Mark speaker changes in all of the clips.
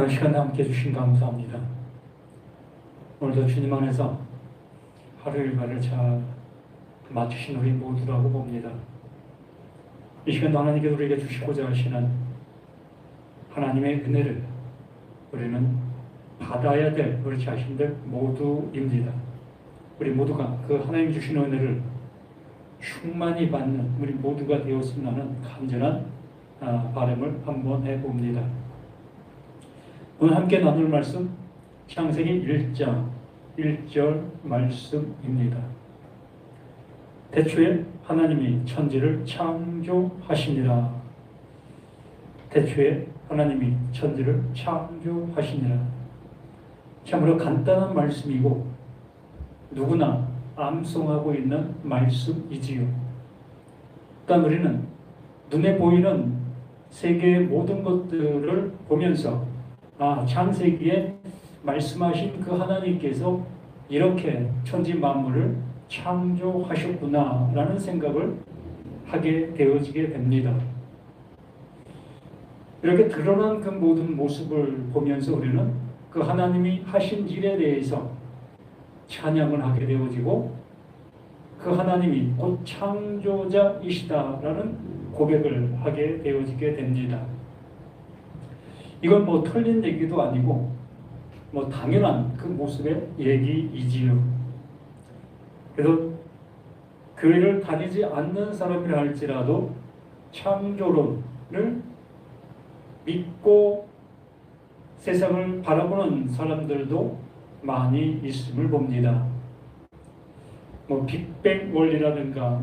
Speaker 1: 시간 함께 해주신 감사합니다. 오늘도 주님 안에서 하루 일과를 잘 마치신 우리 모두라고 봅니다. 이 시간도 하나님께서 우리에게 주시고자 하시는 하나님의 은혜를 우리는 받아야 될 우리 자신들 모두입니다. 우리 모두가 그 하나님 주신 은혜를 충만히 받는 우리 모두가 되었으면 하는 간절한 바람을 한번 해봅니다. 오늘 함께 나눌 말씀 창세기 1장 1절 말씀입니다. 태초에 하나님이 천지를 창조하시니라. 태초에 하나님이 천지를 창조하시니라. 참으로 간단한 말씀이고 누구나 암송하고 있는 말씀이지요. 그러니까 우리는 눈에 보이는 세계의 모든 것들을 보면서 창세기에 말씀하신 그 하나님께서 이렇게 천지 만물을 창조하셨구나 라는 생각을 하게 되어지게 됩니다. 이렇게 드러난 그 모든 모습을 보면서 우리는 그 하나님이 하신 일에 대해서 찬양을 하게 되어지고 그 하나님이 곧 창조자이시다라는 고백을 하게 되어지게 됩니다. 이건 틀린 얘기도 아니고 당연한 그 모습의 얘기이지요. 그래서 교회를 다니지 않는 사람이라 할지라도 창조론을 믿고 세상을 바라보는 사람들도 많이 있음을 봅니다. 빅뱅 원리라든가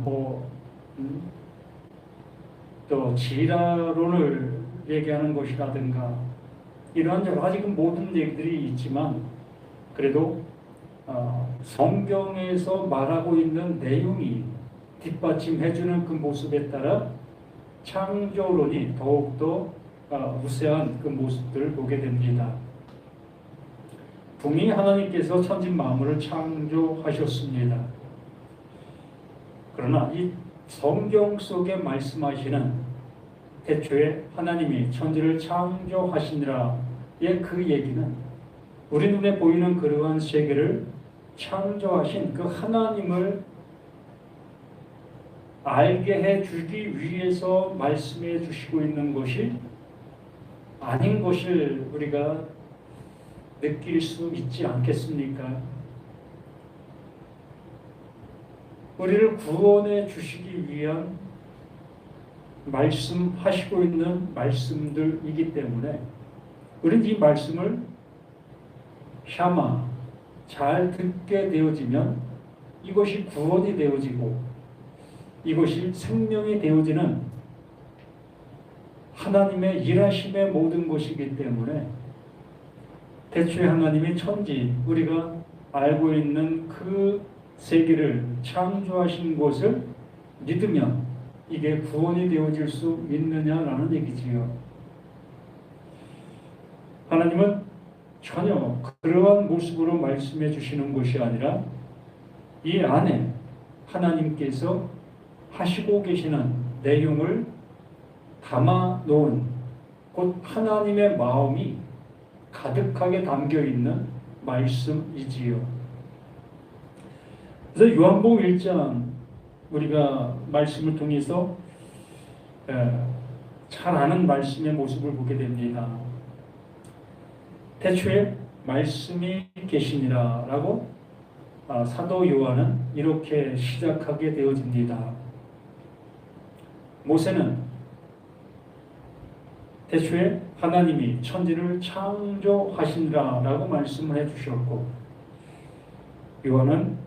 Speaker 1: 또 지라론을 얘기하는 것이라든가 이러한 여러 가지 모든 얘기들이 있지만 그래도 성경에서 말하고 있는 내용이 뒷받침해주는 그 모습에 따라 창조론이 더욱더 우세한 그 모습들을 보게 됩니다. 분명히 하나님께서 천지 만물을 창조하셨습니다. 그러나 이 성경 속에 말씀하시는 태초에 하나님이 천지를 창조하시니라의 그 얘기는 우리 눈에 보이는 그러한 세계를 창조하신 그 하나님을 알게 해주기 위해서 말씀해 주시고 있는 것이 아닌 것을 우리가 느낄 수 있지 않겠습니까? 우리를 구원해 주시기 위한 말씀하시고 있는 말씀들이기 때문에 우리는 이 말씀을 샤마 잘 듣게 되어지면 이것이 구원이 되어지고 이것이 생명이 되어지는 하나님의 일하심의 모든 것이기 때문에 태초에 하나님이 천지 우리가 알고 있는 그 세계를 창조하신 것을 믿으면 이게 구원이 되어질 수 있느냐라는 얘기지요. 하나님은 전혀 그러한 모습으로 말씀해 주시는 것이 아니라 이 안에 하나님께서 하시고 계시는 내용을 담아 놓은 곧 하나님의 마음이 가득하게 담겨 있는 말씀이지요. 그래서 요한복음 1장 우리가 말씀을 통해서 잘 아는 말씀의 모습을 보게 됩니다. 태초에 말씀이 계시니라 라고 사도 요한은 이렇게 시작하게 되어집니다. 모세는 태초에 하나님이 천지를 창조하시니라 라고 말씀을 해주셨고 요한은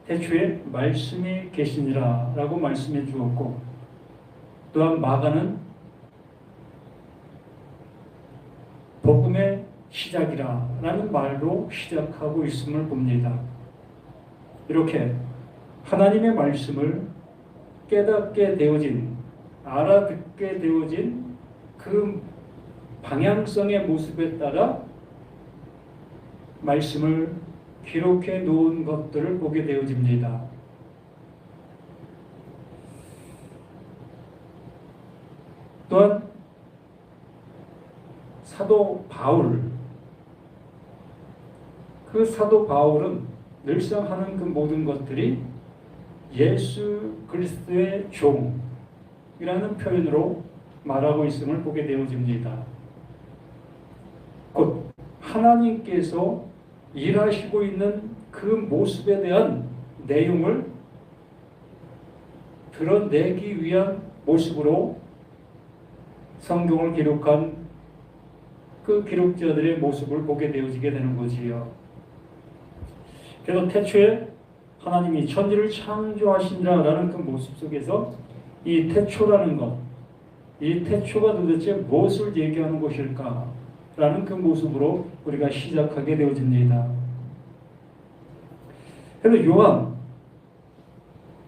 Speaker 1: 태초에 말씀이 계시니라 라고 말씀해 주었고 또한 마가는 복음의 시작이라 라는 말로 시작하고 있음을 봅니다. 이렇게 하나님의 말씀을 깨닫게 되어진 알아듣게 되어진 그 방향성의 모습에 따라 말씀을 기록해 놓은 것들을 보게 되어집니다. 또한 사도 바울, 그 사도 바울은 늘상 하는 그 모든 것들이 예수 그리스도의 종이라는 표현으로 말하고 있음을 보게 되어집니다. 곧 하나님께서 일하시고 있는 그 모습에 대한 내용을 드러내기 위한 모습으로 성경을 기록한 그 기록자들의 모습을 보게 되어지게 되는 거지요. 그래서 태초에 하나님이 천지를 창조하신다라는 그 모습 속에서 이 태초라는 것, 이 태초가 도대체 무엇을 얘기하는 것일까라는 그 모습으로 우리가 시작하게 되어집니다. 그래서 요한,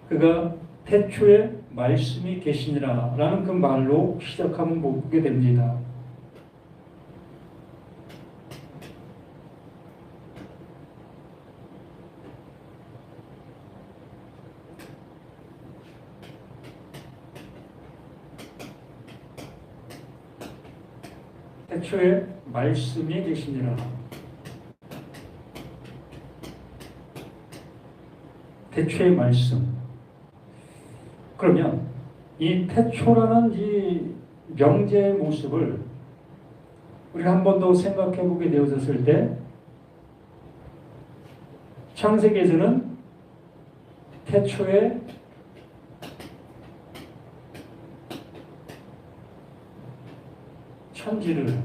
Speaker 1: 그가 태초에 말씀이 계시니라 라는 그 말로 시작하면 보게 됩니다. 태초에 말씀이 계시니라. 태초의 말씀. 그러면 이 태초라는 이 명제의 모습을 우리가 한 번 더 생각해 보게 되어졌을 때, 창세기에서는 태초에 천지를,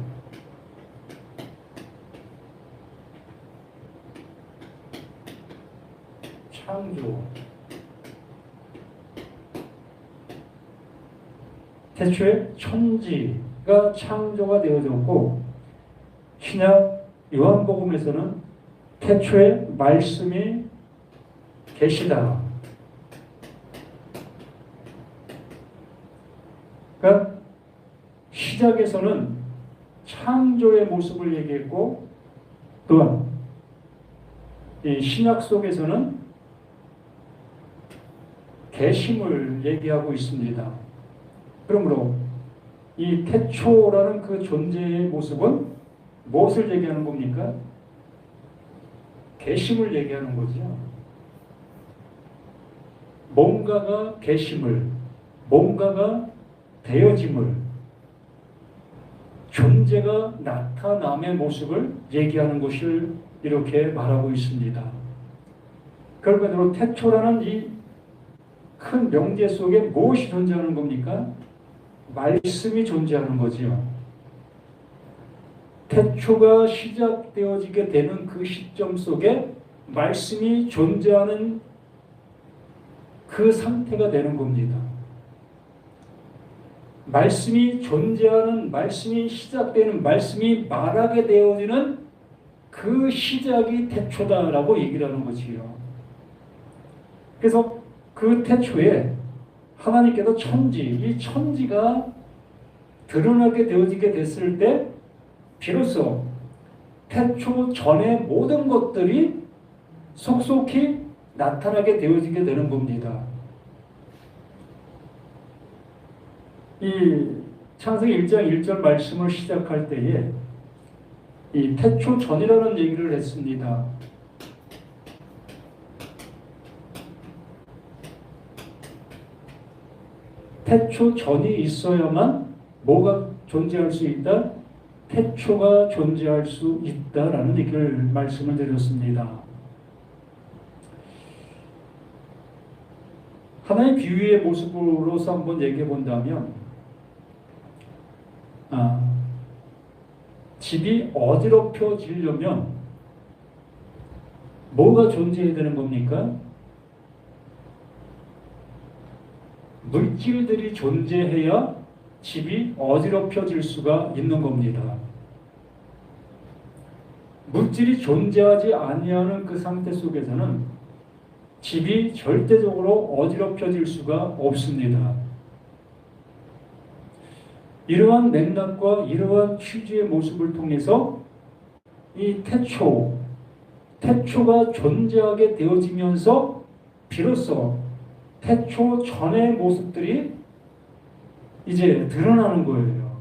Speaker 1: 창조, 태초에 천지가 창조가 되어졌고, 신약 요한복음에서는 태초에 말씀이 계시다. 그러니까 시작에서는 창조의 모습을 얘기했고, 또한 이 신약 속에서는 계심을 얘기하고 있습니다. 그러므로 이 태초라는 그 존재의 모습은 무엇을 얘기하는 겁니까? 계심을 얘기하는 거죠. 뭔가가 계심을, 뭔가가 되어짐을, 존재가 나타남의 모습을 얘기하는 것을 이렇게 말하고 있습니다. 결과적으로 태초라는 이 큰 명제 속에 무엇이 존재하는 겁니까? 말씀이 존재하는 거지요. 태초가 시작되어지게 되는 그 시점 속에 말씀이 존재하는 그 상태가 되는 겁니다. 말씀이 존재하는, 말씀이 시작되는, 말씀이 말하게 되어지는 그 시작이 태초다라고 얘기를 하는 거지요. 그래서 그 태초에 하나님께서 천지, 이 천지가 드러나게 되어지게 됐을 때 비로소 태초 전의 모든 것들이 속속히 나타나게 되어지게 되는 겁니다. 이 창세기 1장 1절 말씀을 시작할 때에 이 태초 전이라는 얘기를 했습니다. 태초 전이 있어야만 뭐가 존재할 수 있다? 태초가 존재할 수 있다라는 얘기를 말씀을 드렸습니다. 하나의 비유의 모습으로서 한번 얘기해 본다면, 집이 어지럽혀지려면 뭐가 존재해야 되는 겁니까? 물질들이 존재해야 집이 어지럽혀질 수가 있는 겁니다. 물질이 존재하지 아니하는 그 상태 속에서는 집이 절대적으로 어지럽혀질 수가 없습니다. 이러한 맥락과 이러한 취지의 모습을 통해서 이 태초가 존재하게 되어지면서 비로소 태초 전의 모습들이 이제 드러나는 거예요.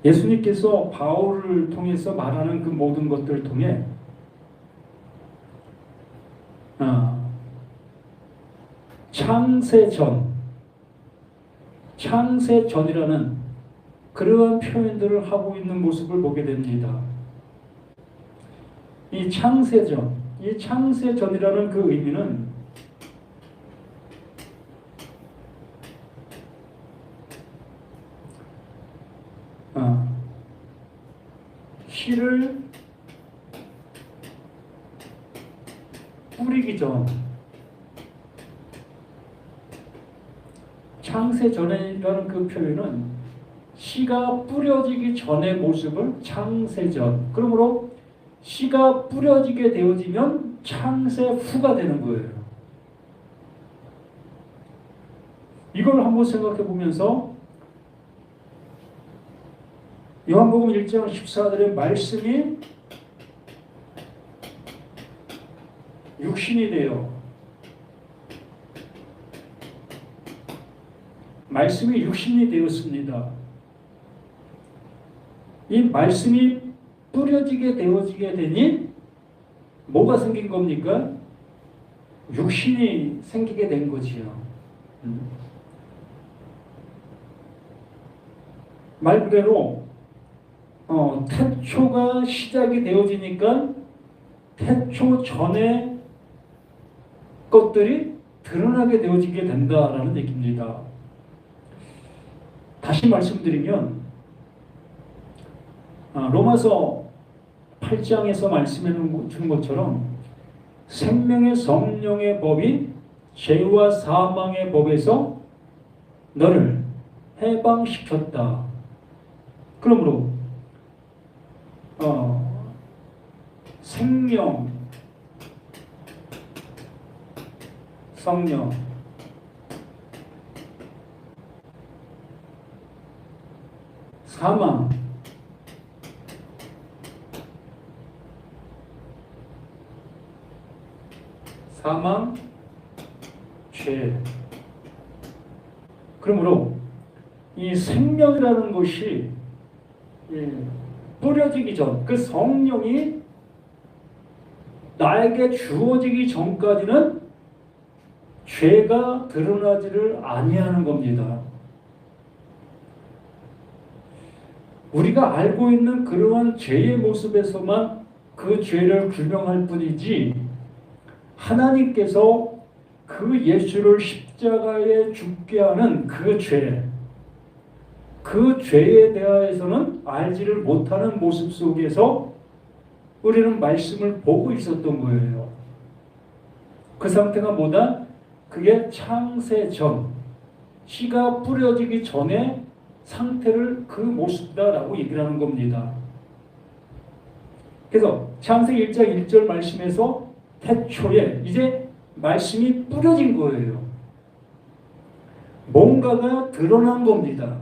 Speaker 1: 예수님께서 바울을 통해서 말하는 그 모든 것들을 통해 창세전이라는 그러한 표현들을 하고 있는 모습을 보게 됩니다. 이 창세전이라는 그 의미는 씨를 뿌리기 전, 창세전이라는 그 표현은 씨가 뿌려지기 전의 모습을 창세전, 그러므로 씨가 뿌려지게 되어지면 창세후가 되는 거예요. 이걸 한번 생각해 보면서 요한복음 1장 14절의 말씀이 육신이 되어 말씀이 육신이 되었습니다. 이 말씀이 뿌려지게 되어지게 되니 뭐가 생긴 겁니까? 육신이 생기게 된 거지요. 말 그대로 태초가 시작이 되어지니까 태초 전에 것들이 드러나게 되어지게 된다라는 얘기입니다. 다시 말씀드리면 로마서 8장에서 말씀해 준 것처럼 생명의 성령의 법이 죄와 사망의 법에서 너를 해방시켰다. 그러므로 생명, 성령, 사망, 죄. 그러므로 이 생명이라는 것이 뿌려지기 전, 그 성령이 나에게 주어지기 전까지는 죄가 드러나지를 아니하는 겁니다. 우리가 알고 있는 그러한 죄의 모습에서만 그 죄를 규명할 뿐이지, 하나님께서 그 예수를 십자가에 죽게 하는 그 죄에 대하여서는 알지를 못하는 모습 속에서 우리는 말씀을 보고 있었던 거예요. 그 상태가 뭐다? 그게 창세 전, 씨가 뿌려지기 전의 상태를 그 모습이다라고 얘기를 하는 겁니다. 그래서 창세기 1장 1절 말씀에서 태초에 이제 말씀이 뿌려진 거예요. 뭔가가 드러난 겁니다.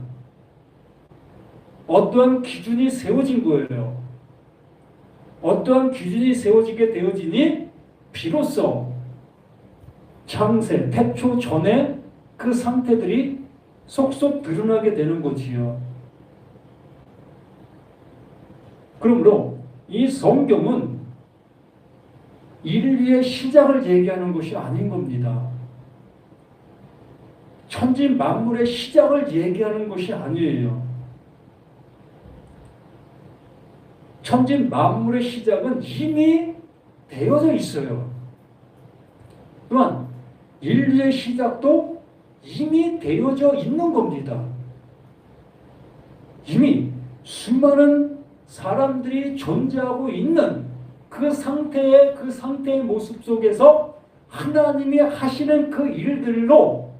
Speaker 1: 어떠한 기준이 세워진 거예요. 어떠한 기준이 세워지게 되어지니 비로소 창세, 태초 전에 그 상태들이 속속 드러나게 되는 거지요. 그러므로 이 성경은 인류의 시작을 얘기하는 것이 아닌 겁니다. 천지 만물의 시작을 얘기하는 것이 아니에요. 천지 만물의 시작은 이미 되어져 있어요. 또한 인류의 시작도 이미 되어져 있는 겁니다. 이미 수많은 사람들이 존재하고 있는 그 상태의 모습 속에서 하나님이 하시는 그 일들로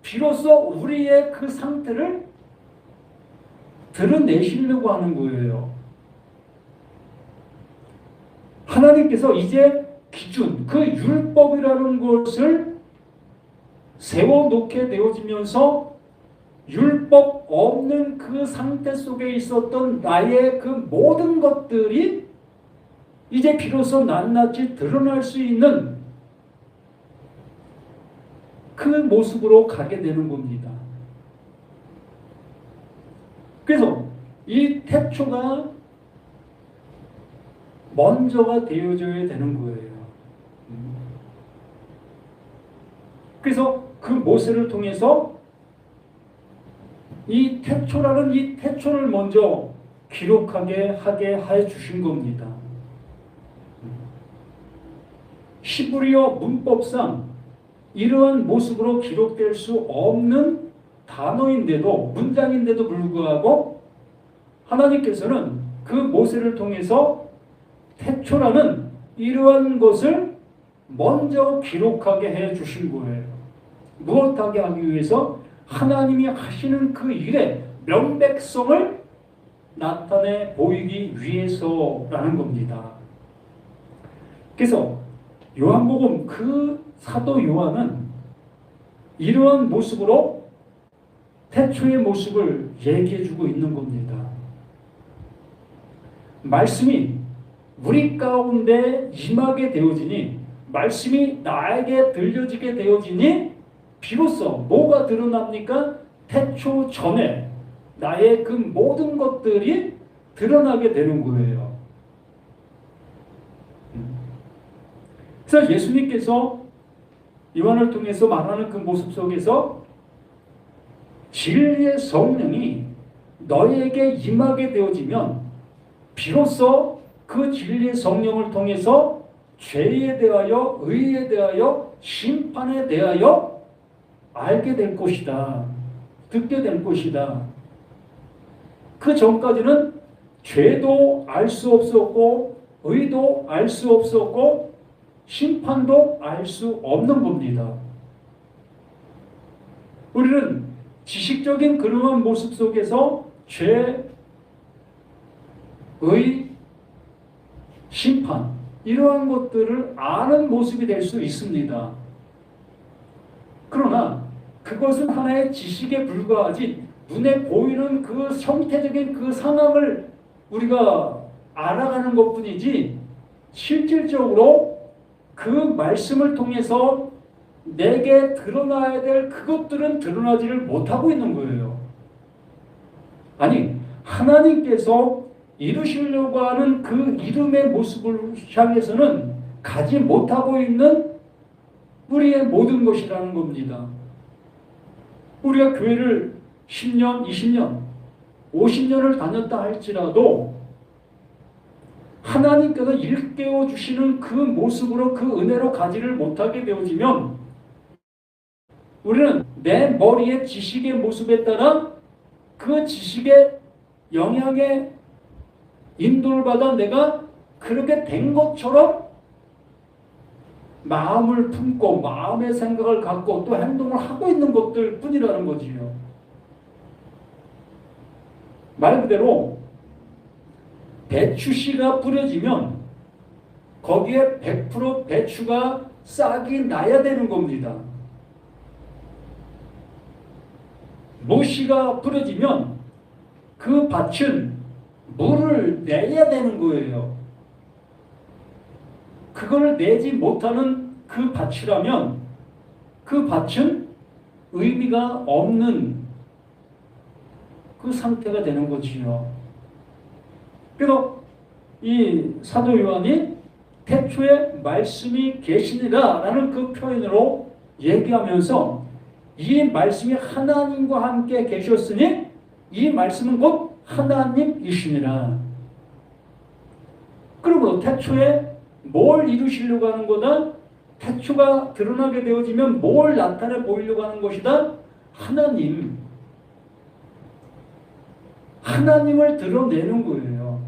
Speaker 1: 비로소 우리의 그 상태를 드러내시려고 하는 거예요. 하나님께서 이제 기준, 그 율법이라는 것을 세워놓게 되어지면서 율법 없는 그 상태 속에 있었던 나의 그 모든 것들이 이제 비로소 낱낱이 드러날 수 있는 그 모습으로 가게 되는 겁니다. 그래서 이 태초가 먼저가 되어져야 되는 거예요. 그래서 그 모세를 통해서 이 태초라는 이 태초를 먼저 기록하게 하게 해 주신 겁니다. 히브리어 문법상 이러한 모습으로 기록될 수 없는 단어인데도, 문장인데도 불구하고 하나님께서는 그 모세를 통해서 태초라는 이러한 것을 먼저 기록하게 해 주신 거예요. 무엇하게 하기 위해서? 하나님이 하시는 그 일의 명백성을 나타내 보이기 위해서라는 겁니다. 그래서 요한복음 그 사도 요한은 이러한 모습으로 태초의 모습을 얘기해주고 있는 겁니다. 말씀이 우리 가운데 임하게 되어지니, 말씀이 나에게 들려지게 되어지니 비로소 뭐가 드러납니까? 태초 전에 나의 그 모든 것들이 드러나게 되는 거예요. 그래서 예수님께서 요한을 통해서 말하는 그 모습 속에서 진리의 성령이 너에게 임하게 되어지면 비로소 그 진리의 성령을 통해서 죄에 대하여, 의에 대하여, 심판에 대하여 알게 될 것이다. 듣게 될 것이다. 그 전까지는 죄도 알 수 없었고, 의도 알 수 없었고, 심판도 알 수 없는 겁니다. 우리는 지식적인 그러한 모습 속에서 죄, 의, 심판, 이러한 것들을 아는 모습이 될 수 있습니다. 그러나 그것은 하나의 지식에 불과하지, 눈에 보이는 그 형태적인 그 상황을 우리가 알아가는 것뿐이지, 실질적으로 그 말씀을 통해서 내게 드러나야 될 그것들은 드러나지를 못하고 있는 거예요. 아니, 하나님께서 이루시려고 하는 그 이름의 모습을 향해서는 가지 못하고 있는 우리의 모든 것이라는 겁니다. 우리가 교회를 10년, 20년, 50년을 다녔다 할지라도 하나님께서 일깨워 주시는 그 모습으로, 그 은혜로 가지를 못하게 되어지면 우리는 내 머리의 지식의 모습에 따라 그 지식의 영향에 인도를 받아 내가 그렇게 된 것처럼 마음을 품고 마음의 생각을 갖고 또 행동을 하고 있는 것들 뿐이라는 거지요. 말 그대로 배추씨가 뿌려지면 거기에 100% 배추가 싹이 나야 되는 겁니다. 모씨가 뿌려지면 그 밭은 물을 내야 되는 거예요. 그걸 내지 못하는 그 밭이라면 그 밭은 의미가 없는 그 상태가 되는 거지요. 그래서 이 사도 요한이 태초에 말씀이 계시니라 라는 그 표현으로 얘기하면서 이 말씀이 하나님과 함께 계셨으니 이 말씀은 곧 하나님이시니라. 그러므로 태초에 뭘 이루시려고 하는 거다? 태초가 드러나게 되어지면 뭘 나타내 보이려고 하는 것이다? 하나님을 드러내는 거예요.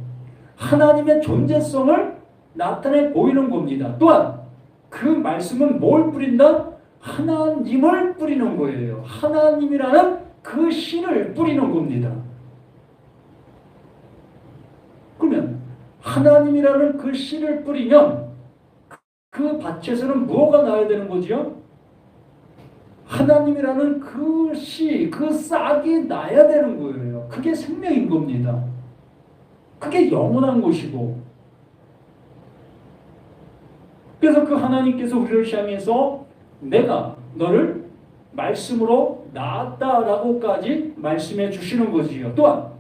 Speaker 1: 하나님의 존재성을 나타내 보이는 겁니다. 또한 그 말씀은 뭘 뿌린다? 하나님을 뿌리는 거예요. 하나님이라는 그 신을 뿌리는 겁니다. 그러면 하나님이라는 그 씨를 뿌리면 그 밭에서는 무엇가 나야 되는 거지요? 하나님이라는 그 씨, 그 싹이 나야 되는 거예요. 그게 생명인 겁니다. 그게 영원한 것이고. 그래서 그 하나님께서 우리를 향해서 내가 너를 말씀으로 낳았다라고까지 말씀해 주시는 거지요. 또한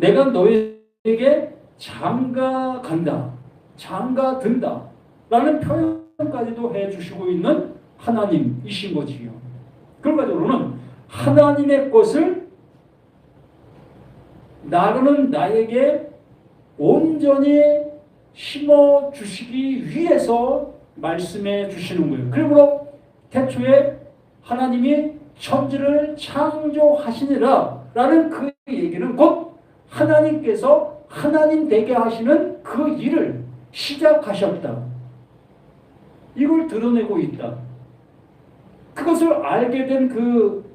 Speaker 1: 내가 너에게 장가 간다, 장가 든다 라는 표현까지도 해주시고 있는 하나님이신 거지요. 결과적으로는 하나님의 것을 나는 나에게 온전히 심어주시기 위해서 말씀해 주시는 거예요. 그러므로 태초에 하나님이 천지를 창조하시니라 라는 그 얘기는 곧 하나님께서 하나님 되게 하시는 그 일을 시작하셨다. 이걸 드러내고 있다. 그것을 알게 된 그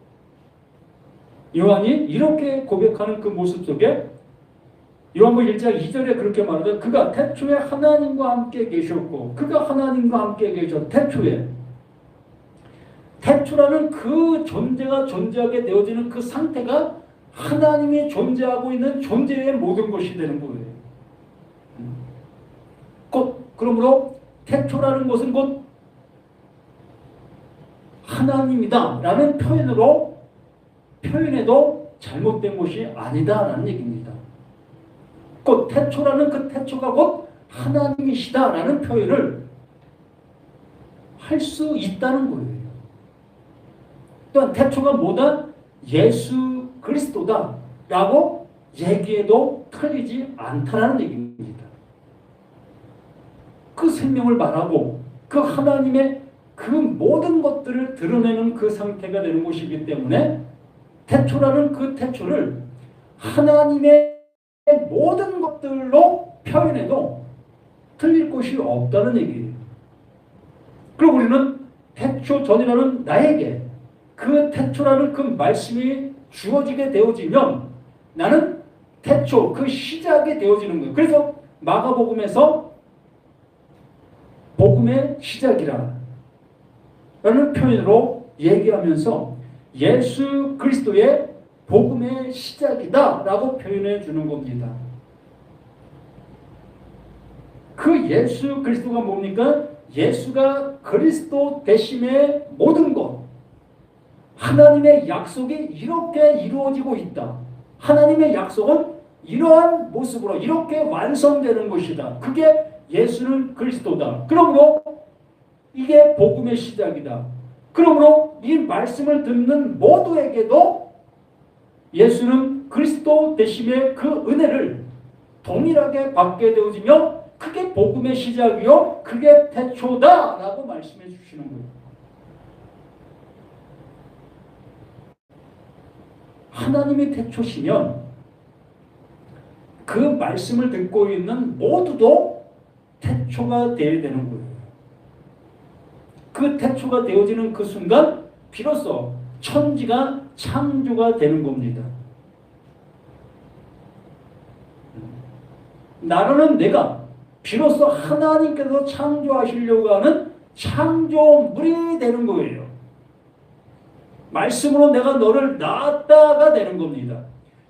Speaker 1: 요한이 이렇게 고백하는 그 모습 속에 요한복음 1장 2절에 그렇게 말하죠. 그가 태초에 하나님과 함께 계셨고 그가 하나님과 함께 계셨. 태초라는 그 존재가 존재하게 되어지는 그 상태가 하나님이 존재하고 있는 존재의 모든 것이 되는 거예요. 그러므로 태초라는 것은 곧 하나님이다 라는 표현에도 잘못된 것이 아니다 라는 얘기입니다. 곧 태초라는 그 태초가 곧 하나님이시다 라는 표현을 할 수 있다는 거예요. 또한 태초가 뭐다? 예수 그리스도다 라고 얘기해도 틀리지 않다라는 얘기입니다. 그 생명을 말하고 그 하나님의 그 모든 것들을 드러내는 그 상태가 되는 것이기 때문에 태초라는 그 태초를 하나님의 모든 것들로 표현해도 틀릴 것이 없다는 얘기예요. 그리고 우리는 태초 전이라는 나에게 그 태초라는 그 말씀이 주어지게 되어지면 나는 태초, 그 시작이 되어지는 거예요. 그래서 마가복음에서 복음의 시작이라 라는 표현으로 얘기하면서 예수 그리스도의 복음의 시작이다 라고 표현해 주는 겁니다. 그 예수 그리스도가 뭡니까? 예수가 그리스도 되심의 모든 것, 하나님의 약속이 이렇게 이루어지고 있다. 하나님의 약속은 이러한 모습으로 이렇게 완성되는 것이다. 그게 예수는 그리스도다. 그러므로 이게 복음의 시작이다. 그러므로 이 말씀을 듣는 모두에게도 예수는 그리스도 되심의 그 은혜를 동일하게 받게 되어지며 그게 복음의 시작이요 그게 태초다 라고 말씀해 주시는 거예요. 하나님이 태초시면 그 말씀을 듣고 있는 모두도 태초가 되어야 되는 거예요. 그 태초가 되어지는 그 순간 비로소 천지가 창조가 되는 겁니다. 나라는 내가 비로소 하나님께서 창조하시려고 하는 창조물이 되는 거예요. 말씀으로 내가 너를 낳았다가 되는 겁니다.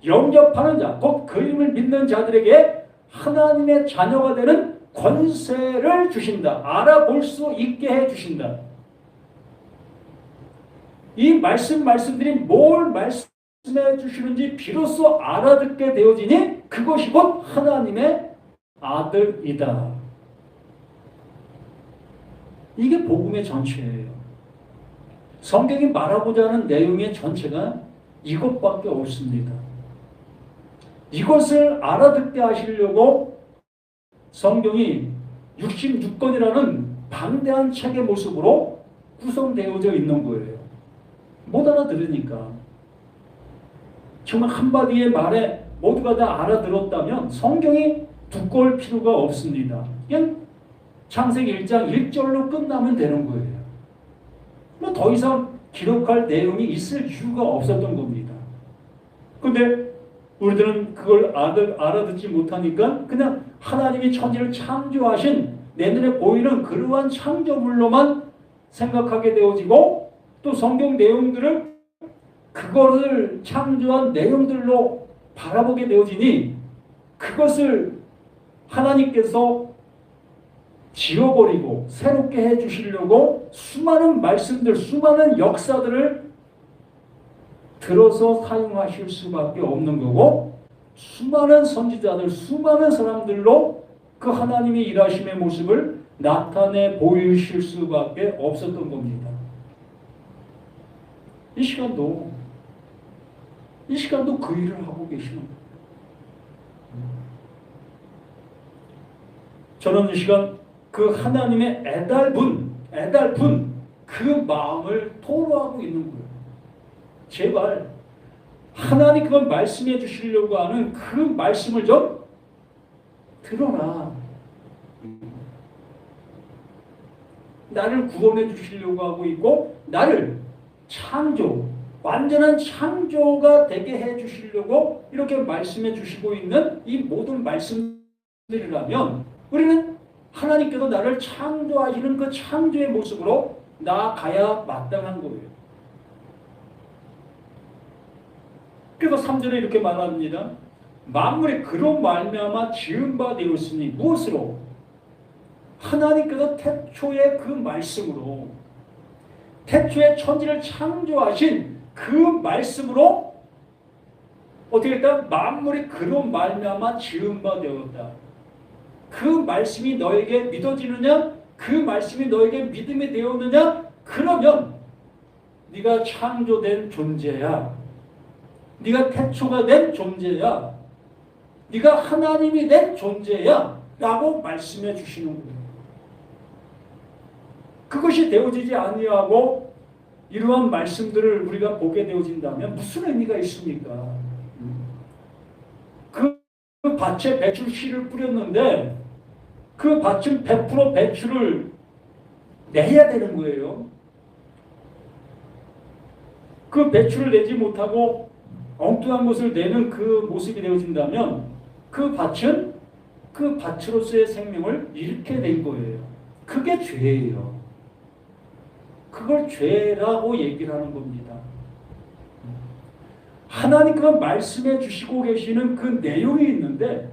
Speaker 1: 영접하는 자, 곧 그 이름을 믿는 자들에게 하나님의 자녀가 되는 권세를 주신다. 알아볼 수 있게 해주신다. 이 말씀들이 뭘 말씀해 주시는지 비로소 알아듣게 되어지니 그것이 곧 하나님의 아들이다. 이게 복음의 전체예요. 성경이 말하고자 하는 내용의 전체가 이것밖에 없습니다. 이것을 알아듣게 하시려고 성경이 66권이라는 방대한 책의 모습으로 구성되어져 있는 거예요. 못 알아들으니까. 정말 한마디의 말에 모두가 다 알아들었다면 성경이 두꺼울 필요가 없습니다. 그냥 창세기 1장 1절로 끝나면 되는 거예요. 뭐 더 이상 기록할 내용이 있을 이유가 없었던 겁니다. 근데 우리들은 그걸 알아듣지 못하니까 그냥 하나님이 천지를 창조하신 내 눈에 보이는 그러한 창조물로만 생각하게 되어지고 또 성경 내용들을 그거를 창조한 내용들로 바라보게 되어지니 그것을 하나님께서 지워버리고 새롭게 해주시려고 수많은 말씀들, 수많은 역사들을 들어서 사용하실 수밖에 없는 거고 수많은 선지자들, 수많은 사람들로 그 하나님의 일하심의 모습을 나타내 보이실 수밖에 없었던 겁니다. 이 시간도 그 일을 하고 계시는 거예요. 저는 이 시간 그 하나님의 애달픈 그 마음을 토로하고 있는 거예요. 제발 하나님 그건 말씀해 주시려고 하는 그 말씀을 좀 들어라. 나를 구원해 주시려고 하고 있고 나를 완전한 창조가 되게 해 주시려고 이렇게 말씀해 주시고 있는 이 모든 말씀들이라면 우리는 하나님께서 나를 창조하시는 그 창조의 모습으로 나아가야 마땅한 거예요. 그래서 3절에 이렇게 말합니다. 만물이 그로 말미암아 지은 바 되었으니 무엇으로? 하나님께서 태초의 그 말씀으로 태초의 천지를 창조하신 그 말씀으로 어떻게 했다? 만물이 그로 말미암아 지은 바 되었다. 그 말씀이 너에게 믿어지느냐? 그 말씀이 너에게 믿음이 되었느냐? 그러면 네가 창조된 존재야. 네가 태초가 된 존재야. 네가 하나님이 된 존재야. 라고 말씀해 주시는 거예요. 그것이 되어지지 아니하고 이러한 말씀들을 우리가 보게 되어진다면 무슨 의미가 있습니까? 그 밭에 배출 씨를 뿌렸는데 그 밭은 100% 배출을 내야 되는 거예요. 그 배출을 내지 못하고 엉뚱한 것을 내는 그 모습이 되어진다면 그 밭은 그 밭으로서의 생명을 잃게 된 거예요. 그게 죄예요. 그걸 죄라고 얘기를 하는 겁니다. 하나님께서 말씀해 주시고 계시는 그 내용이 있는데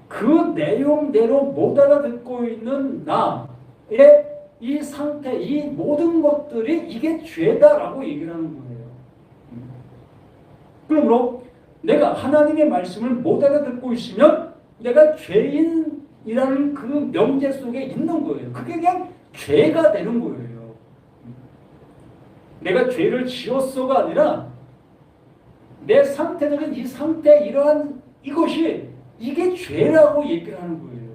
Speaker 1: 그 내용대로 못 알아듣고 있는 나의 이 상태, 이 모든 것들이 이게 죄다라고 얘기를 하는 거예요. 그러므로 내가 하나님의 말씀을 못 알아듣고 있으면 내가 죄인이라는 그 명제 속에 있는 거예요. 그게 그냥 죄가 되는 거예요. 내가 죄를 지었어가 아니라 내 상태적인 이 상태 이러한 이것이 이게 죄라고 얘기를 하는 거예요.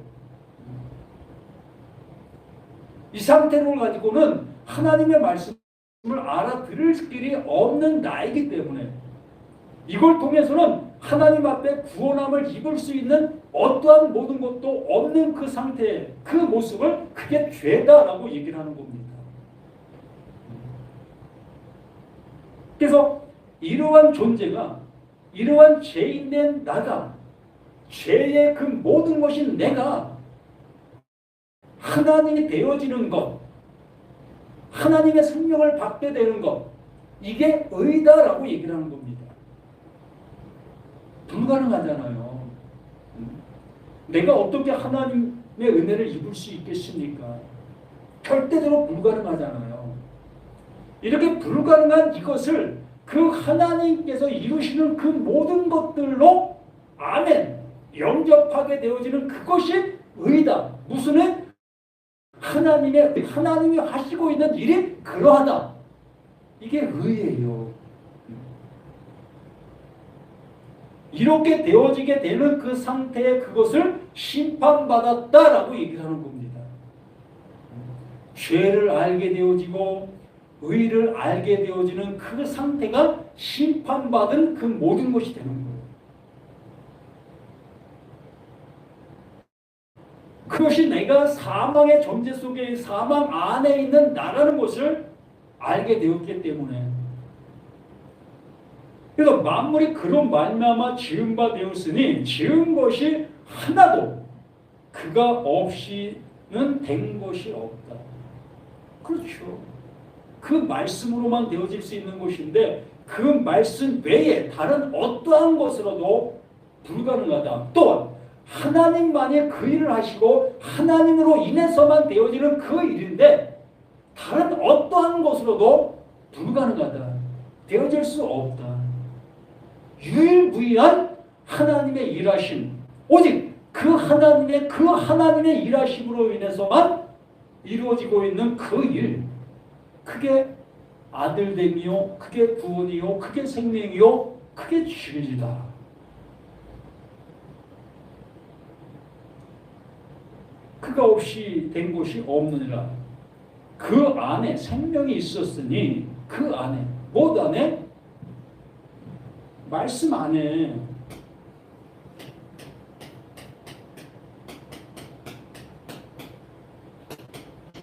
Speaker 1: 이 상태를 가지고는 하나님의 말씀을 알아들을 길이 없는 나이기 때문에 이걸 통해서는 하나님 앞에 구원함을 입을 수 있는 어떠한 모든 것도 없는 그 상태, 그 모습을 그게 죄다라고 얘기를 하는 겁니다. 그래서 이러한 존재가 이러한 죄인된 나가 죄의 그 모든 것이 내가 하나님이 되어지는 것, 하나님의 생명을 받게 되는 것, 이게 의다라고 얘기를 하는 겁니다. 불가능하잖아요. 내가 어떻게 하나님의 은혜를 입을 수 있겠습니까? 절대적으로 불가능하잖아요. 이렇게 불가능한 이것을 그 하나님께서 이루시는 그 모든 것들로 아멘 영접하게 되어지는 그것이 의다. 무슨 의? 하나님이 하시고 있는 일이 그러하다. 이게 의예요. 이렇게 되어지게 되는 그 상태에 그것을 심판받았다라고 얘기를 하는 겁니다. 죄를 알게 되어지고 의를 알게 되어지는 그 상태가 심판받은 그 모든 것이 되는 거예요. 그것이 내가 사망의 존재 속에 사망 안에 있는 나라는 것을 알게 되었기 때문에 그래서 만물이 그런 말미암아 지은 바 되었으니 지은 것이 하나도 그가 없이는 된 것이 없다. 그렇죠. 그 말씀으로만 되어질 수 있는 것인데 그 말씀 외에 다른 어떠한 것으로도 불가능하다. 또한 하나님만이 그 일을 하시고 하나님으로 인해서만 되어지는 그 일인데 다른 어떠한 것으로도 불가능하다. 되어질 수 없다. 유일무이한 하나님의 일하심, 오직 그 하나님의 일하심으로 인해서만 이루어지고 있는 그 일, 그게 아들됨이요, 그게 구원이요, 그게 생명이요, 그게 진리다. 그가 없이 된 것이 없느니라. 그 안에 생명이 있었으니 그 안에, 못 안에? 말씀 안에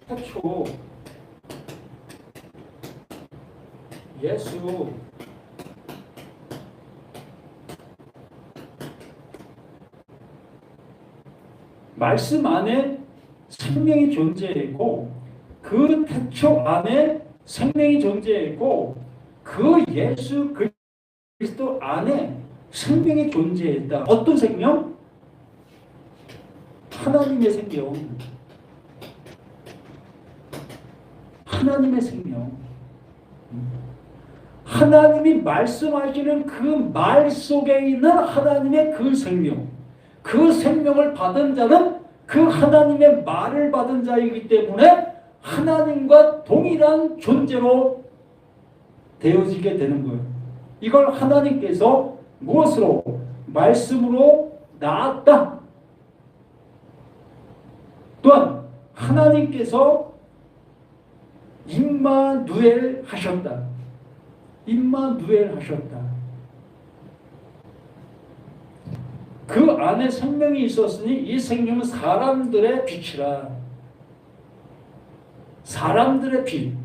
Speaker 1: 태초 예수 말씀 안에 생명이 존재했고 그 태초 안에 생명이 존재했고 그 예수 그리스도 안에 생명이 존재했다. 어떤 생명? 하나님의 생명. 하나님의 생명. 하나님이 말씀하시는 그 말 속에 있는 하나님의 그 생명. 그 생명을 받은 자는 그 하나님의 말을 받은 자이기 때문에 하나님과 동일한 존재로 되어지게 되는 거예요. 이걸 하나님께서 무엇으로? 말씀으로 낳았다. 또한 하나님께서 임마누엘 하셨다. 임마누엘 하셨다. 그 안에 생명이 있었으니 이 생명은 사람들의 빛이라. 사람들의 빛.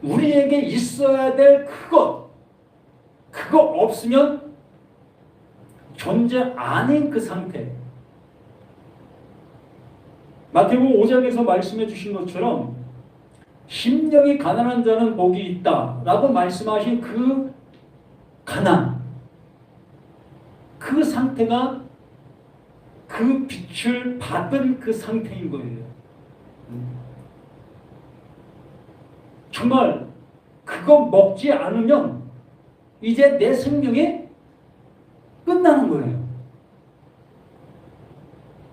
Speaker 1: 우리에게 있어야 될 그거 없으면 존재 아닌 그 상태. 마태복음 5장에서 말씀해 주신 것처럼 심령이 가난한 자는 복이 있다 라고 말씀하신 그 가난, 그 상태가 그 빛을 받은 그 상태인 거예요. 정말 그거 먹지 않으면 이제 내 생명이 끝나는 거예요.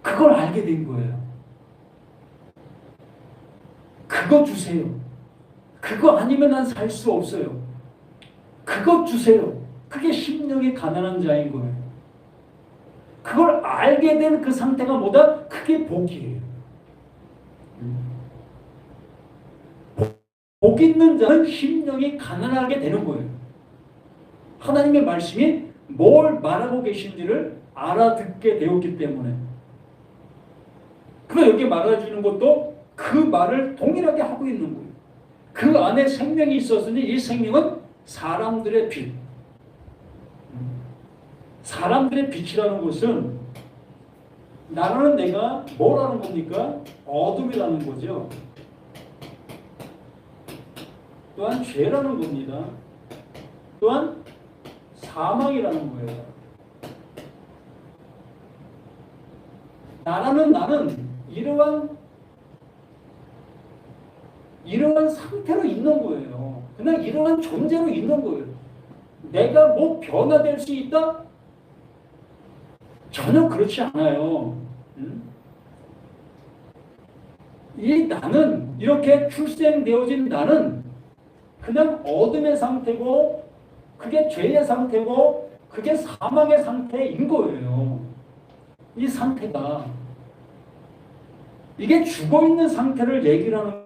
Speaker 1: 그걸 알게 된 거예요. 그거 주세요. 그거 아니면 난 살 수 없어요. 그거 주세요. 그게 심령이 가난한 자인 거예요. 그걸 알게 된 그 상태가 뭐다? 그게 복이에요. 복 있는 자는 심령이 가난하게 되는 거예요. 하나님의 말씀이 뭘 말하고 계신지를 알아듣게 되었기 때문에. 그래서 여기 말해주는 것도 그 말을 동일하게 하고 있는 거예요. 그 안에 생명이 있었으니 이 생명은 사람들의 빛. 사람들의 빛이라는 것은 나라는 내가 뭐라는 겁니까? 어둠이라는 거죠. 또한 죄라는 겁니다. 또한 사망이라는 거예요. 나는 이러한 상태로 있는 거예요. 그냥 이러한 존재로 있는 거예요. 내가 뭐 변화될 수 있다? 전혀 그렇지 않아요. 이 나는, 이렇게 출생되어진 나는 그냥 어둠의 상태고, 그게 죄의 상태고, 그게 사망의 상태인 거예요. 이 상태가. 이게 죽어있는 상태를 얘기를 하는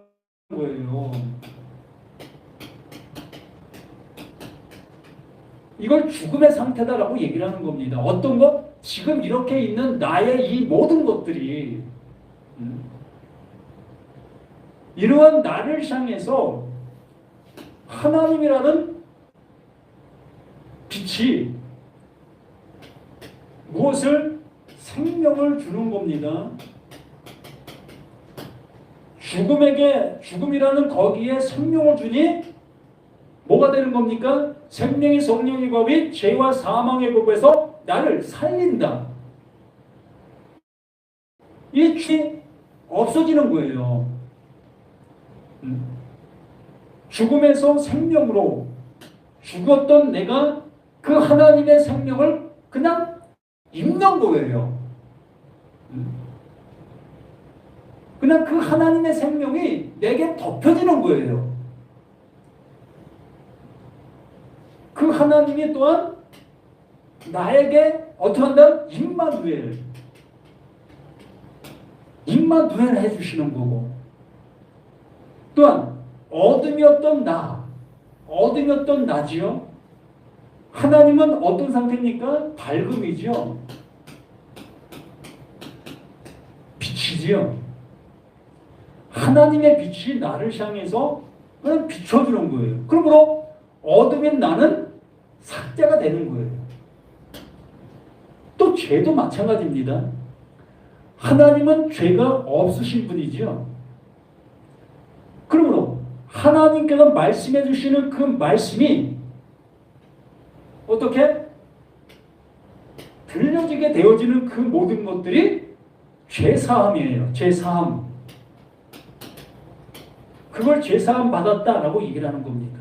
Speaker 1: 거예요. 이걸 죽음의 상태다라고 얘기를 하는 겁니다. 어떤 것? 지금 이렇게 있는 나의 이 모든 것들이 이러한 나를 향해서 하나님이라는 빛이 무엇을? 생명을 주는 겁니다. 죽음이라는 거기에 생명을 주니 뭐가 되는 겁니까? 생명이 성령의 법이 죄와 사망의 법에서 나를 살린다. 이 죄 없어지는 거예요. 죽음에서 생명으로 죽었던 내가 그 하나님의 생명을 그냥 입는 거예요. 그냥 그 하나님의 생명이 내게 덮여지는 거예요. 그 하나님이 또한 나에게 어떻게 한다? 임마누엘 해주시는 거고, 또한 어둠이었던 나지요. 하나님은 어떤 상태입니까? 밝음이죠. 빛이지요. 하나님의 빛이 나를 향해서 그냥 비춰주는 거예요. 그러므로 어둠인 나는 삭제가 되는 거예요. 또 죄도 마찬가지입니다. 하나님은 죄가 없으신 분이지요. 그러므로 하나님께서 말씀해 주시는 그 말씀이 어떻게 들려지게 되어지는 그 모든 것들이 죄사함이에요. 죄사함. 그걸 죄사함 받았다라고 얘기를 하는 겁니다.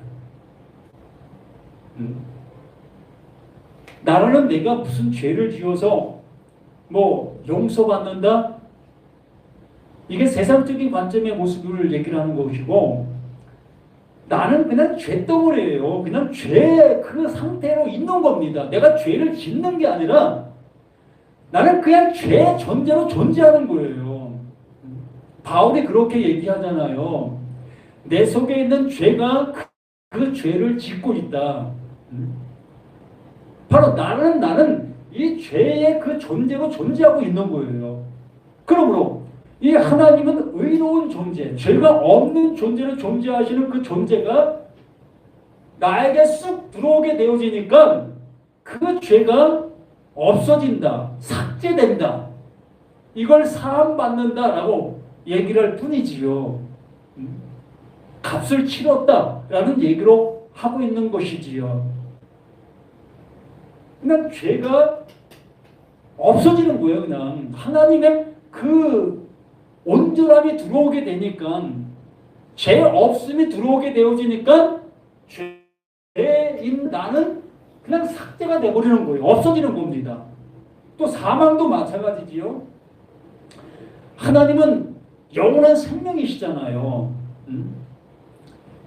Speaker 1: 나라는 내가 무슨 죄를 지어서 용서받는다? 이게 세상적인 관점의 모습을 얘기를 하는 것이고, 나는 그냥 죄덩어리예요. 그냥 죄 그 상태로 있는 겁니다. 내가 죄를 짓는 게 아니라 나는 그냥 죄 존재로 존재하는 거예요. 바울이 그렇게 얘기하잖아요. 내 속에 있는 죄가 그 죄를 짓고 있다. 바로 나는 이 죄의 그 존재로 존재하고 있는 거예요. 그러므로 이 하나님은 의로운 존재, 죄가 없는 존재로 존재하시는 그 존재가 나에게 쑥 들어오게 되어지니까 그 죄가 없어진다, 삭제된다. 이걸 사함받는다라고 얘기를 할 뿐이지요. 값을 치렀다라는 얘기로 하고 있는 것이지요. 그냥 죄가 없어지는 거예요. 그냥 하나님의 그 온전함이 들어오게 되니까, 죄 없음이 들어오게 되어지니까 죄인 나는 그냥 삭제가 되어버리는 거예요. 없어지는 겁니다. 또 사망도 마찬가지지요. 하나님은 영원한 생명이시잖아요.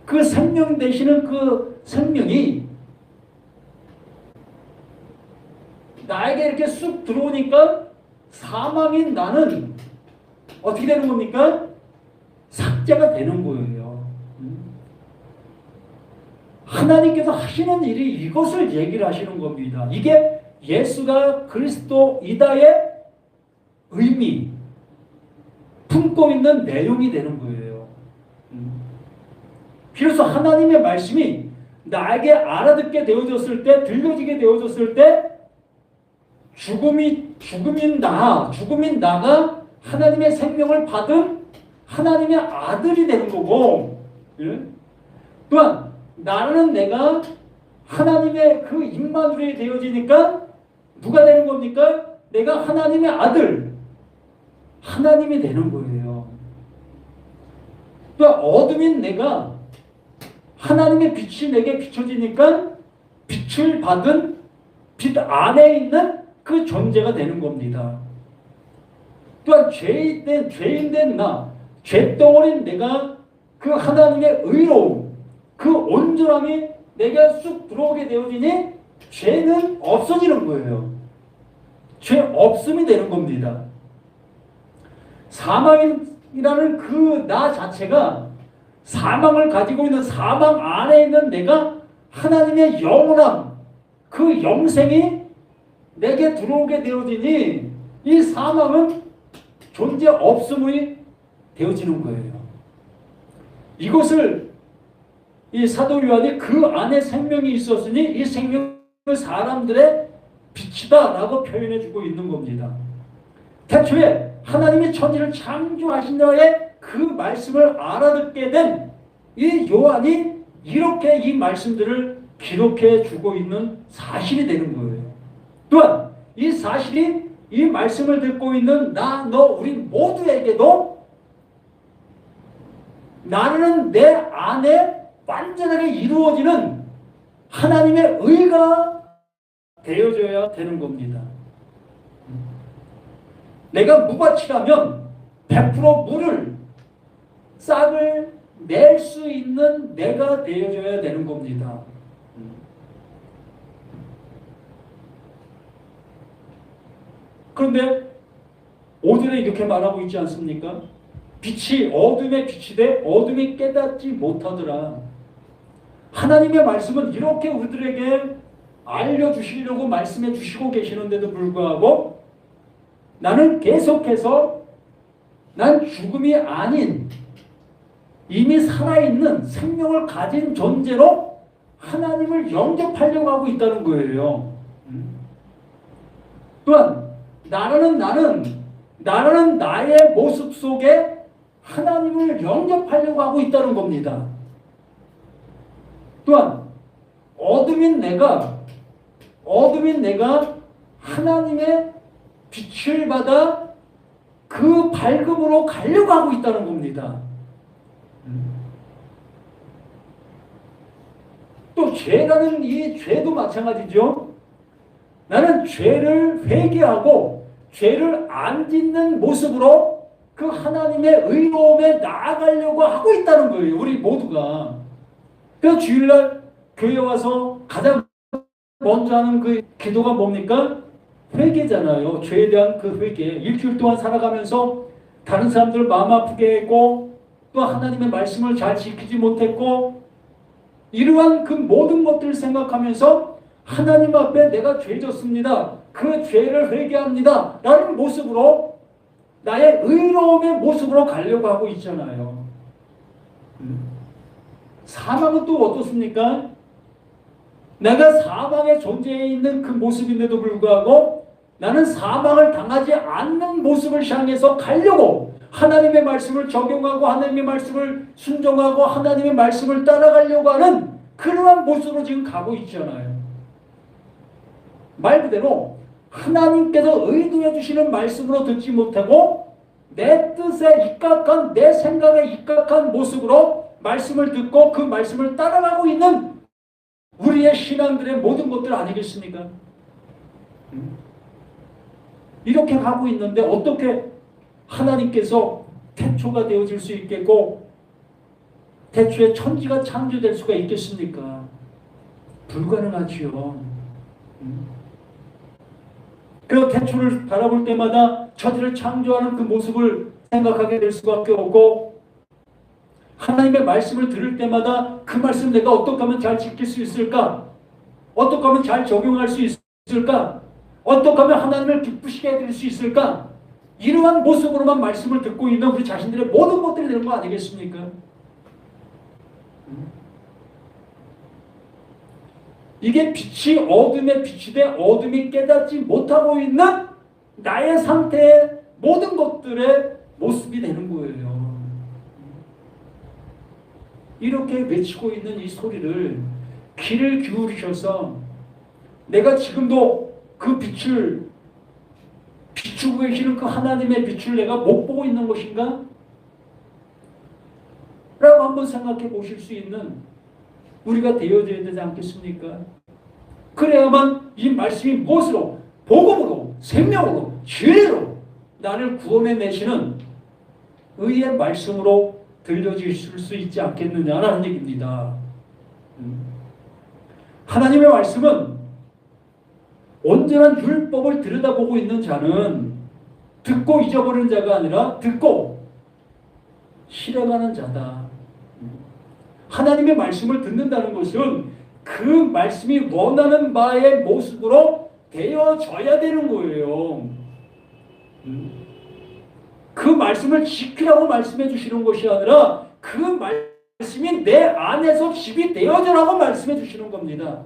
Speaker 1: 그 생명 되시는 그 생명이 나에게 이렇게 쑥 들어오니까 사망인 나는 어떻게 되는 겁니까? 삭제가 되는 거예요. 하나님께서 하시는 일이 이것을 얘기를 하시는 겁니다. 이게 예수가 그리스도이다의 의미, 품고 있는 내용이 되는 거예요. 비로소 하나님의 말씀이 나에게 알아듣게 되어졌을 때, 들려지게 되어졌을 때, 죽음인 나가 하나님의 생명을 받은 하나님의 아들이 되는 거고, 또한 나는 내가 하나님의 그 임마누엘이 되어지니까 누가 되는 겁니까? 내가 하나님의 아들, 하나님이 되는 거예요. 또 어둠인 내가 하나님의 빛이 내게 비춰지니까 빛을 받은 빛 안에 있는 그 존재가 되는 겁니다. 또한 죄인된 나, 죄덩어린 내가 그 하나님의 의로움, 그 온전함이 내게 쑥 들어오게 되어지니 죄는 없어지는 거예요. 죄 없음이 되는 겁니다. 사망이라는 그 나 자체가 사망을 가지고 있는 사망 안에 있는 내가 하나님의 영원함, 그 영생이 내게 들어오게 되어지니 이 사망은 존재 없음이 되어지는 거예요. 이것을 이 사도 요한이 그 안에 생명이 있었으니 이 생명은 사람들의 빛이다라고 표현해주고 있는 겁니다. 태초에 하나님이 천지를 창조하신 자의 그 말씀을 알아듣게 된 이 요한이 이렇게 이 말씀들을 기록해 주고 있는 사실이 되는 거예요. 또한 이 사실이 이 말씀을 듣고 있는 나, 너, 우리 모두에게도 나는 내 안에 완전하게 이루어지는 하나님의 의가 되어줘야 되는 겁니다. 내가 무밭이라면 100% 물을 싹을 낼 수 있는 내가 되어줘야 되는 겁니다. 그런데 오늘은 이렇게 말하고 있지 않습니까? 빛이 어둠에 비치되 어둠이 깨닫지 못하더라. 하나님의 말씀은 이렇게 우리들에게 알려주시려고 말씀해 주시고 계시는데도 불구하고 나는 계속해서 난 죽음이 아닌 이미 살아있는 생명을 가진 존재로 하나님을 영접하려고 하고 있다는 거예요. 또한 나라는 나의 모습 속에 하나님을 영접하려고 하고 있다는 겁니다. 또한 어둠인 내가 하나님의 빛을 받아 그 밝음으로 가려고 하고 있다는 겁니다. 또 죄라는 이 죄도 마찬가지죠. 나는 죄를 회개하고 죄를 안 짓는 모습으로 그 하나님의 의로움에 나아가려고 하고 있다는 거예요. 우리 모두가. 그래서 주일날 교회 와서 가장 먼저 하는 그 기도가 뭡니까? 회개잖아요. 죄에 대한 그 회개. 일주일 동안 살아가면서 다른 사람들 마음 아프게 했고 또 하나님의 말씀을 잘 지키지 못했고 이러한 그 모든 것들을 생각하면서 하나님 앞에 내가 죄 졌습니다. 그 죄를 회개합니다. 라는 모습으로 나의 의로움의 모습으로 가려고 하고 있잖아요. 사망은 또 어떻습니까? 내가 사망의 존재에 있는 그 모습인데도 불구하고 나는 사망을 당하지 않는 모습을 향해서 가려고 하나님의 말씀을 적용하고 하나님의 말씀을 순종하고 하나님의 말씀을 따라가려고 하는 그러한 모습으로 지금 가고 있잖아요. 말 그대로 하나님께서 의도해 주시는 말씀으로 듣지 못하고 내 뜻에 입각한 내 생각에 입각한 모습으로 말씀을 듣고 그 말씀을 따라가고 있는 우리의 신앙들의 모든 것들 아니겠습니까? 이렇게 가고 있는데 어떻게 하나님께서 태초가 되어질 수 있겠고 태초에 천지가 창조될 수가 있겠습니까? 불가능하지요. 그래서 태초를 바라볼 때마다 천지를 창조하는 그 모습을 생각하게 될 수밖에 없고 하나님의 말씀을 들을 때마다 그 말씀 내가 어떻게 하면 잘 지킬 수 있을까? 어떻게 하면 잘 적용할 수 있을까? 어떻게 하면 하나님을 기쁘시게 해드릴 수 있을까? 이러한 모습으로만 말씀을 듣고 있는 우리 자신들의 모든 것들이 되는 거 아니겠습니까? 이게 빛이 어둠에 빛이 돼 어둠이 깨닫지 못하고 있는 나의 상태의 모든 것들의 모습이 되는 거예요. 이렇게 외치고 있는 이 소리를 귀를 기울이셔서 내가 지금도 그 빛을 비추고 계시는 그 하나님의 빛을 내가 못 보고 있는 것인가? 라고 한번 생각해 보실 수 있는 우리가 되어져야 되지 않겠습니까? 그래야만 이 말씀이 무엇으로? 복음으로, 생명으로, 진리로 나를 구원해 내시는 의의 말씀으로 들려주실 수 있지 않겠느냐라는 얘기입니다. 하나님의 말씀은 온전한 율법을 들여다보고 있는 자는 듣고 잊어버리는 자가 아니라 듣고 실행하는 자다. 하나님의 말씀을 듣는다는 것은 그 말씀이 원하는 바의 모습으로 되어져야 되는 거예요. 그 말씀을 지키라고 말씀해 주시는 것이 아니라 그 말씀이 내 안에서 집이 되어져라고 말씀해 주시는 겁니다.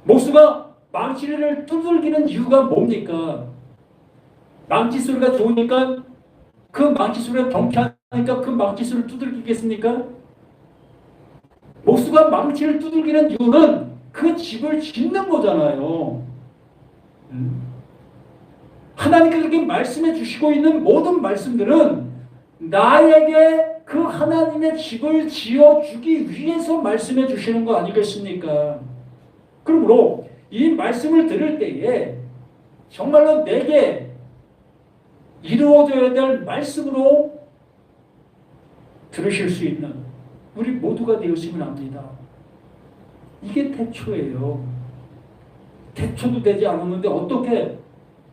Speaker 1: 목수가 망치를 두들기는 이유가 뭡니까? 망치 소리가 좋으니까 그 망치 소리가 경쾌하니까 그 망치 소리를 두들기겠습니까? 목수가 망치를 두들기는 이유는 그 집을 짓는 거잖아요. 하나님께서 이렇게 말씀해 주시고 있는 모든 말씀들은 나에게 그 하나님의 집을 지어주기 위해서 말씀해 주시는 거 아니겠습니까? 그러므로 이 말씀을 들을 때에 정말로 내게 이루어져야 될 말씀으로 들으실 수 있는 우리 모두가 되었으면 합니다. 이게 태초예요. 태초도 되지 않았는데 어떻게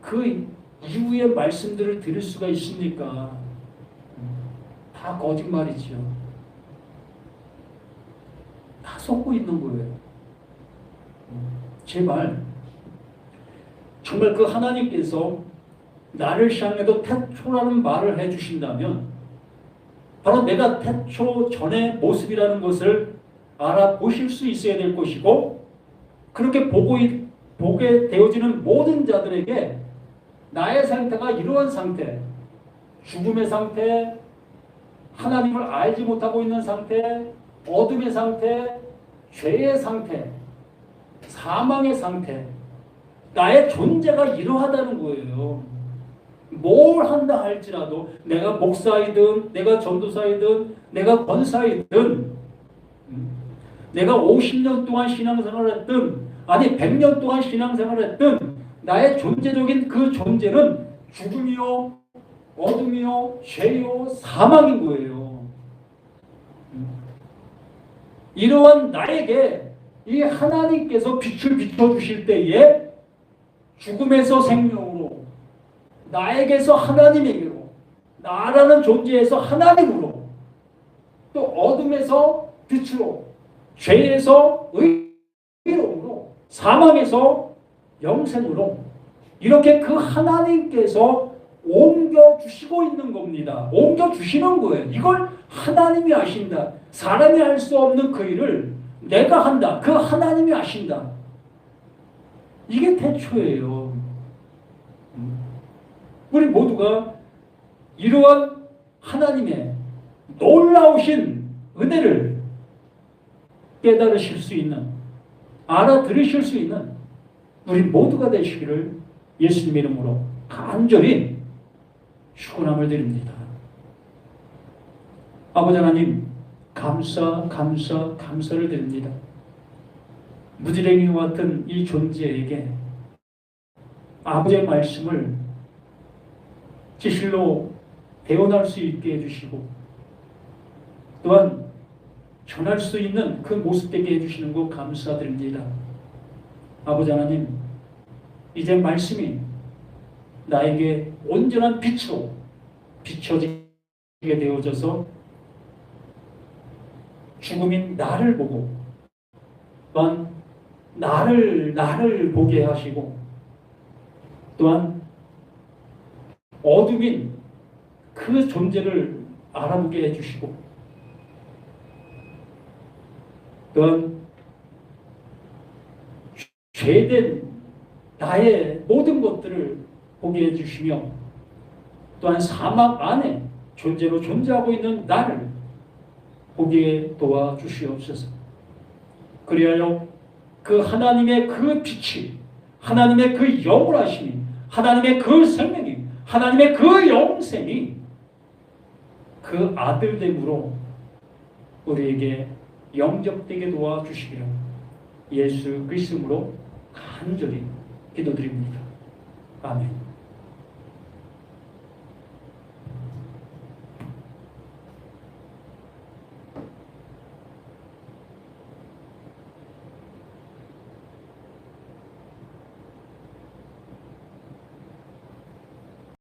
Speaker 1: 그 이후의 말씀들을 들을 수가 있습니까? 다 거짓말이죠. 다 속고 있는 거예요. 제발 정말 그 하나님께서 나를 향해도 태초라는 말을 해주신다면 바로 내가 태초 전의 모습이라는 것을 알아보실 수 있어야 될 것이고, 그렇게 보게 되어지는 모든 자들에게 나의 상태가 이러한 상태, 죽음의 상태, 하나님을 알지 못하고 있는 상태, 어둠의 상태, 죄의 상태, 사망의 상태, 나의 존재가 이러하다는 거예요. 뭘 한다 할지라도 내가 목사이든 내가 전도사이든 내가 권사이든 내가 50년 동안 신앙생활을 했든 아니 100년 동안 신앙생활을 했든 나의 존재적인 그 존재는 죽음이요 어둠이요 죄요 사망인 거예요. 이러한 나에게 이 하나님께서 빛을 비춰주실 때에 죽음에서 생명으로, 나에게서 하나님에게로, 나라는 존재에서 하나님으로, 또 어둠에서 빛으로, 죄에서 의로움으로, 사망에서 영생으로, 이렇게 그 하나님께서 옮겨주시고 있는 겁니다. 옮겨주시는 거예요. 이걸 하나님이 하신다. 사람이 할 수 없는 그 일을 내가 한다. 그 하나님이 하신다. 이게 태초예요. 우리 모두가 이러한 하나님의 놀라우신 은혜를 깨달으실 수 있는, 알아들으실 수 있는 우리 모두가 되시기를 예수님 이름으로 간절히 축원함을 드립니다. 아버지 하나님, 감사를 드립니다. 무지랭이와 같은 이 존재에게 아버지의 말씀을 진실로 배워날 수 있게 해주시고 또한 전할 수 있는 그 모습 되게 해주시는 것 감사드립니다. 아버지 하나님, 이제 말씀이 나에게 온전한 빛으로 비춰지게 되어져서 죽음인 나를 보고 또한 나를 보게 하시고 또한 어둠인 그 존재를 알아보게 해주시고 또한 죄된 나의 모든 것들을 보게 해주시며 또한 사막 안에 존재로 존재하고 있는 나를 보게 도와주시옵소서. 그리하여 그 하나님의 그 빛이, 하나님의 그 영원하심이, 하나님의 그 생명이, 하나님의 그 영생이 그 아들됨으로 우리에게 영접되게 도와주시기를 예수 그리스도로 간절히 기도드립니다. 아멘.